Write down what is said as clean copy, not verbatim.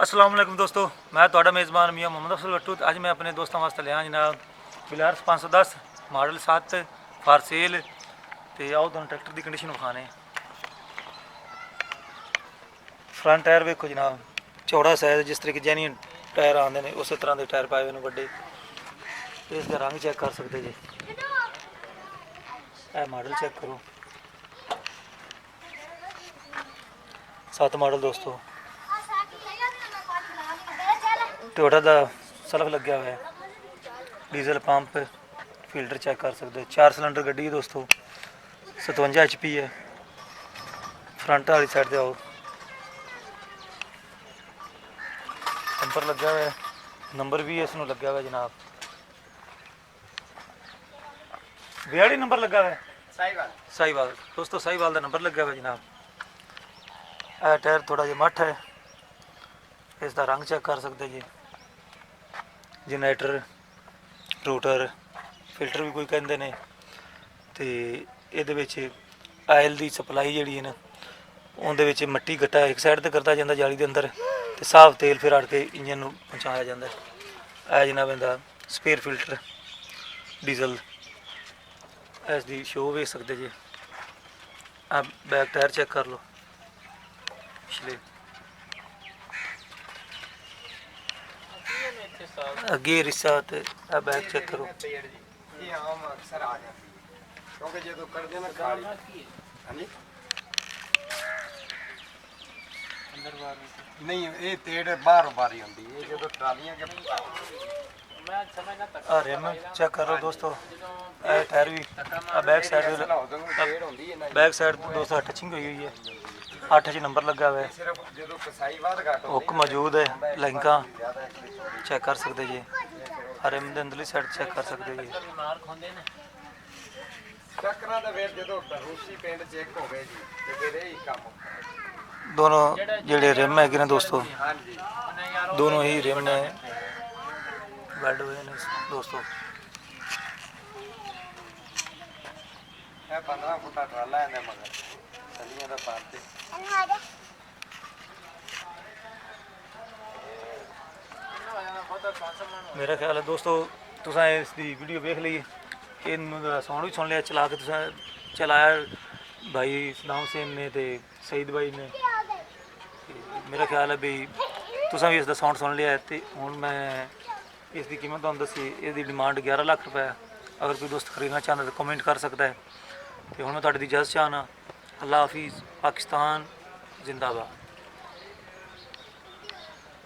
अस्सलाम वालेकुम दोस्तों, मैं तुहाडा मेज़बान मियाँ मोहम्मद अफसल भट्टू। अज मैं अपने दोस्तों वास्ते लिया जनाब बिलार्स 510 मॉडल 7 फॉर सेल। तो आओ तुहानू ट्रैक्टर की कंडीशन विखाने। फ्रंट टायर वेखो जनाब, चौड़ा साइज जिस तरीके जैनियन टायर आते हैं उस तरह के टायर पाए हुए बड़े। इसका रंग चेक कर सकते जी, मॉडल चेक करो 7 मॉडल दोस्तों। टोयोटा का सलफ लग्या हुआ है, डीजल पंप, फिल्टर चेक कर सकते। 4 सिलेंडर गड्डी है दोस्तों, 57 HP है। फ्रंट वाली साइड से आओ, नंबर लग्या हुआ है, नंबर भी इसनों लग्या हुआ जनाब 42 नंबर लगा हुआ है। साहीवाल दोस्तों, साहीवाल का नंबर लग्या हुआ जनाब। टायर थोड़ा जिहा मठ है, इसका रंग चेक कर सकते जी। जनरेटर, रोटर, फिल्टर भी कोई कहते हैं। तो ये आयल की सप्लाई जी ना उन्हें मट्टी गट्टा एक साइड पर करता जाता जाली के अंदर, तो साफ तेल फिर अड़ के इंजन में पहुँचाया जाता है। जनाब इनका स्पेयर फिल्टर डीजल, इसकी शो वेख सकते जी। बैक टायर चेक कर लो पिछले, अगे रिसा, बैक चेक करो। नहीं ये तेड़ बाहरों बारी होंदी है जो ट्रालियां के रिम चेक करो दोस्तों। टायर भी बैक साइड दोस्तों टचिंग हुई है। 8 नंबर लगा हुआ है, हुक मौजूद है, लाइंका चेक कर सकते जी। रिम के अंदरली साइड चेक कर सकते जी। दोनों जेडे रिम है ना दोस्तों, दोनों ही रिम ने वेल्ड हुए हैं दोस्तों। 15 फुटा ट्राला है मगर सलियां दा पाते मेरा ख्याल है दोस्तों तुसा इसकी वीडियो देख ली, इन साउंड भी सुन लिया, चला के तुसा चलाया भाई सदाम हुसैन ने तो सईद भाई ने। मेरा ख्याल है भी तुसा भी इसका साउंड सुन लिया है। तो हूँ मैं इसकी कीमत तुहानू दसी, इसकी डिमांड 11 लाख रुपए है। अगर कोई दोस्त खरीदना चाहता तो कमेंट कर सकता है। तो हूँ मैं तुहाडी इजाज़त चाहना। अल्लाह हाफिज़, पाकिस्तान जिंदाबाद।